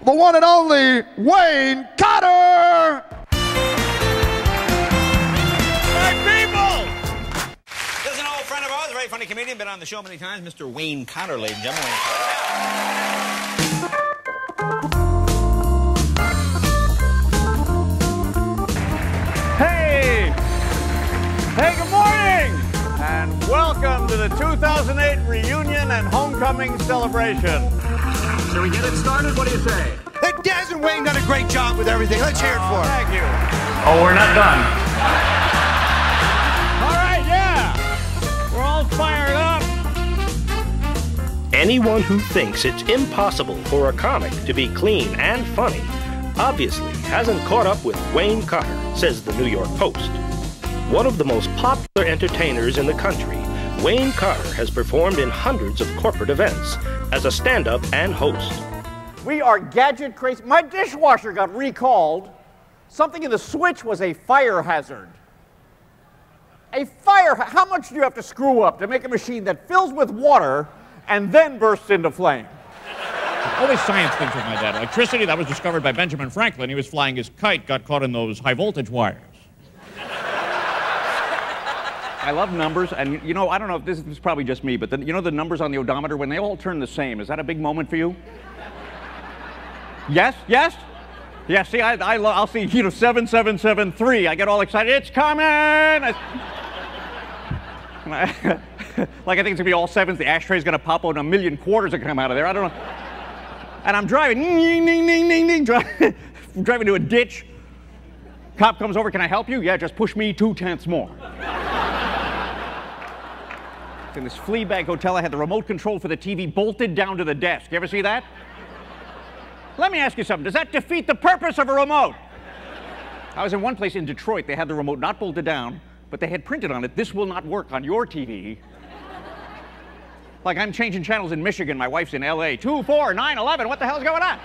the one and only Wayne Cotter! My people! This is an old friend of ours, a very funny comedian, been on the show many times, Mr. Wayne Cotter, ladies and gentlemen. Hey! Hey, good morning! And welcome to the 2008 reunion and homecoming celebration. Shall we get it started? What do you say? Hey, Daz and Wayne done a great job with everything. Let's hear it for them. Thank you. Oh, we're not done. All right, yeah! We're all fired up. Anyone who thinks it's impossible for a comic to be clean and funny obviously hasn't caught up with Wayne Cotter, says the New York Post. One of the most popular entertainers in the country, Wayne Cotter has performed in hundreds of corporate events as a stand-up and host. We are gadget crazy. My dishwasher got recalled. Something in the switch was a fire hazard. How much do you have to screw up to make a machine that fills with water and then bursts into flame? All these science things with my dad. Electricity, that was discovered by Benjamin Franklin. He was flying his kite, got caught in those high voltage wires. I love numbers, and you know, I don't know if this is probably just me, but you know the numbers on the odometer, when they all turn the same, is that a big moment for you? Yes? Yes? Yeah, see, I'll see, 7773. I get all excited. It's coming! Like, I think it's gonna be all sevens. The ashtray's gonna pop out and a million quarters are gonna come out of there. I don't know. And I'm driving, driving to a ditch. Cop comes over, can I help you? Yeah, just push me 2/10 more. In this flea bag hotel, I had the remote control for the TV bolted down to the desk. You ever see that? Let me ask you something. Does that defeat the purpose of a remote? I was in one place in Detroit. They had the remote not bolted down, but they had printed on it, "This will not work on your TV." Like I'm changing channels in Michigan. My wife's in LA. 2, 4, 9, 11. What the hell's going on?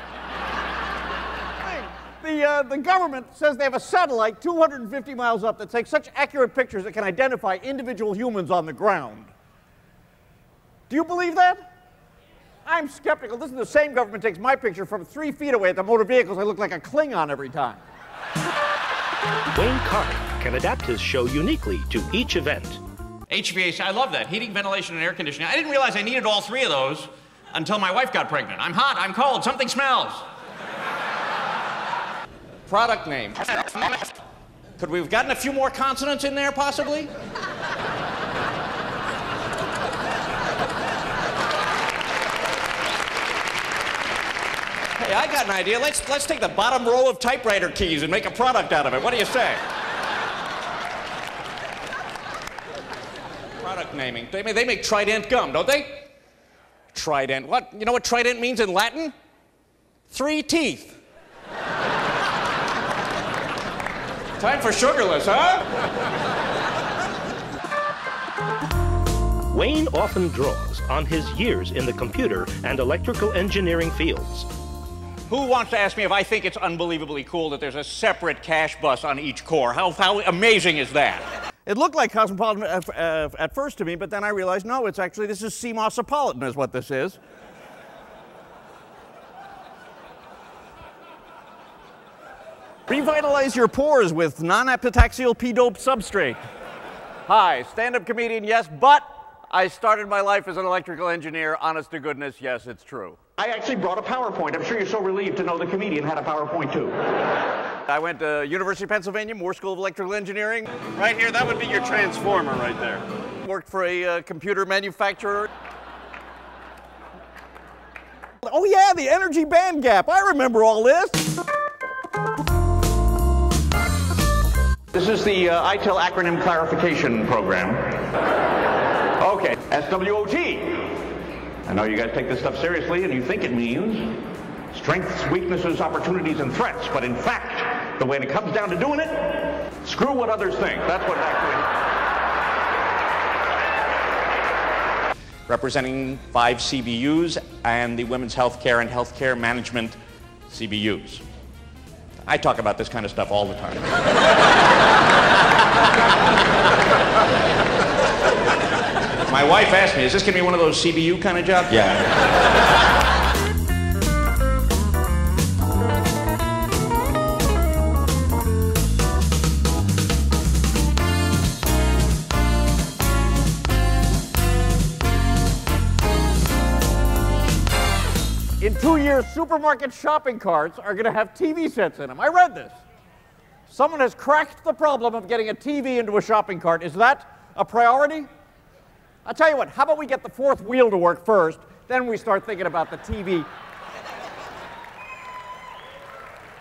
The government says they have a satellite 250 miles up that takes such accurate pictures it can identify individual humans on the ground. Do you believe that? I'm skeptical. This is the same government takes my picture from 3 feet away at the motor vehicles. I look like a Klingon every time. Wayne Cotter can adapt his show uniquely to each event. HVAC, I love that. Heating, ventilation, and air conditioning. I didn't realize I needed all 3 of those until my wife got pregnant. I'm hot, I'm cold, something smells. Product name. Could we have gotten a few more consonants in there, possibly? Hey, I got an idea. Let's take the bottom row of typewriter keys and make a product out of it. What do you say? Product naming. They make Trident gum, don't they? Trident. What? You know what Trident means in Latin? 3 teeth. Time for sugarless, huh? Wayne often draws on his years in the computer and electrical engineering fields. Who wants to ask me if I think it's unbelievably cool that there's a separate cash bus on each core? How amazing is that? It looked like Cosmopolitan at first to me, but then I realized, no, it's actually, this is CMOSopolitan is what this is. Revitalize your pores with non-epitaxial P-dope substrate. Hi, stand-up comedian, yes, but I started my life as an electrical engineer. Honest to goodness, yes, it's true. I actually brought a PowerPoint. I'm sure you're so relieved to know the comedian had a PowerPoint too. I went to University of Pennsylvania, Moore School of Electrical Engineering. Right here, that would be your transformer right there. Worked for a computer manufacturer. Oh yeah, the energy band gap. I remember all this. This is the ITIL acronym clarification program. Okay, SWOT. I know you guys take this stuff seriously and you think it means strengths, weaknesses, opportunities, and threats, but in fact, when it comes down to doing it, screw what others think. That's what actually... Representing 5 CBUs and the Women's Healthcare and Healthcare Management CBUs. I talk about this kind of stuff all the time. My wife asked me, is this going to be one of those CBU kind of jobs? Yeah. year, supermarket shopping carts are going to have TV sets in them. I read this. Someone has cracked the problem of getting a TV into a shopping cart. Is that a priority? I'll tell you what, how about we get the fourth wheel to work first, then we start thinking about the TV.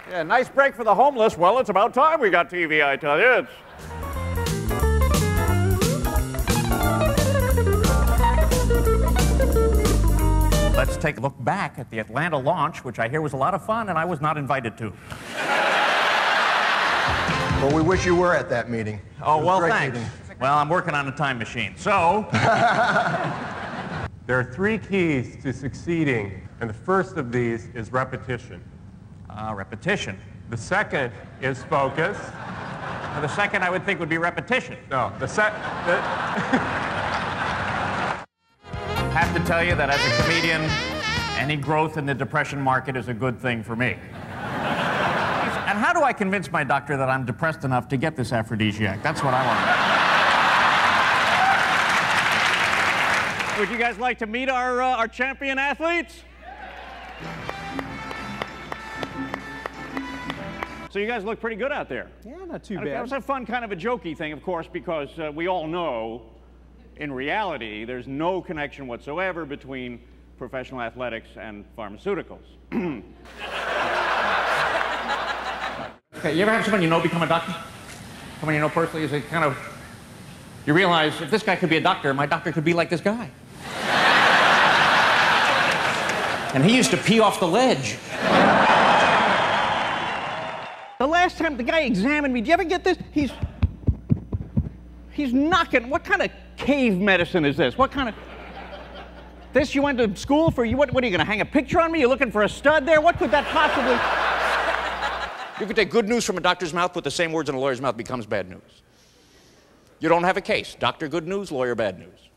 Yeah, nice break for the homeless. Well, it's about time we got TV, I tell you. Let's take a look back at the Atlanta launch, which I hear was a lot of fun, and I was not invited to. Well, we wish you were at that meeting. Oh, well, thanks. Well, I'm working on a time machine, so... There are 3 keys to succeeding, and the first of these is repetition. Repetition. The second is focus. Well, the second I would think would be repetition. No, I have to tell you that as a comedian, any growth in the depression market is a good thing for me. And how do I convince my doctor that I'm depressed enough to get this aphrodisiac? That's what I want to know. Would you guys like to meet our champion athletes? So you guys look pretty good out there. Yeah, not too bad. It was a fun kind of a jokey thing, of course, because we all know, in reality, there's no connection whatsoever between professional athletics and pharmaceuticals. Okay, you ever have someone you know become a doctor? Someone you know personally is a kind of... You realize, if this guy could be a doctor, my doctor could be like this guy. And he used to pee off the ledge. The last time the guy examined me, do you ever get this? He's knocking. What kind of cave medicine is this? What kind of... This you went to school for? What are you going to hang a picture on me? You're looking for a stud there? What could that possibly... You could take good news from a doctor's mouth, put the same words in a lawyer's mouth, becomes bad news. You don't have a case. Doctor good news, lawyer bad news.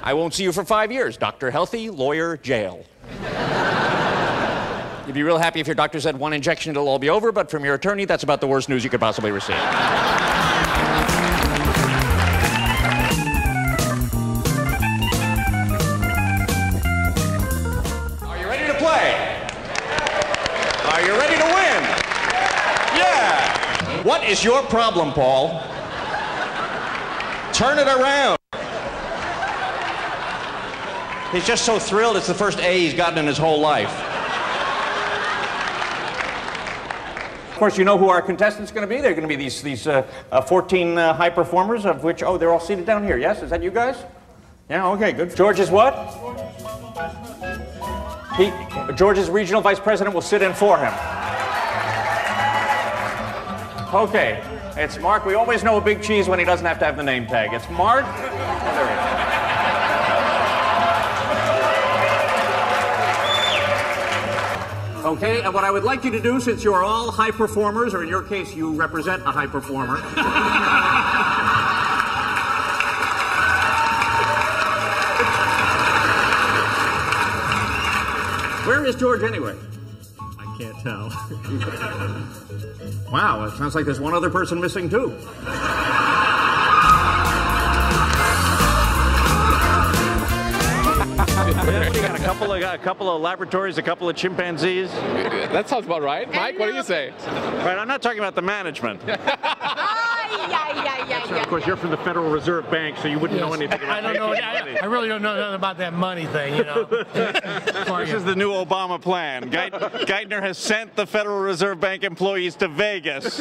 I won't see you for 5 years. Doctor healthy, lawyer jail. You'd be real happy if your doctor said 1 injection, it'll all be over, but from your attorney, that's about the worst news you could possibly receive. Are you ready to play? Are you ready to win? Yeah! What is your problem, Paul? Turn it around. He's just so thrilled it's the first A he's gotten in his whole life. Of course, you know who our contestants are going to be? They're going to be these 14 high performers, of which, oh, they're all seated down here, yes? Is that you guys? Yeah, okay, good. George is what? George's regional vice president will sit in for him. Okay, it's Mark. We always know a big cheese when he doesn't have to have the name tag. It's Mark. Oh, there he is. Okay, and what I would like you to do, since you are all high performers, or in your case, you represent a high performer. Where is George anyway? I can't tell. Wow, it sounds like there's one other person missing too. We got a couple of laboratories, a couple of chimpanzees. That sounds about right. Mike, what do you say? Right, I'm not talking about the management. Yeah. Of course, you're from the Federal Reserve Bank, so you wouldn't know anything about I don't know. I really don't know nothing about that money thing, you know. This is the new Obama plan. Geithner has sent the Federal Reserve Bank employees to Vegas.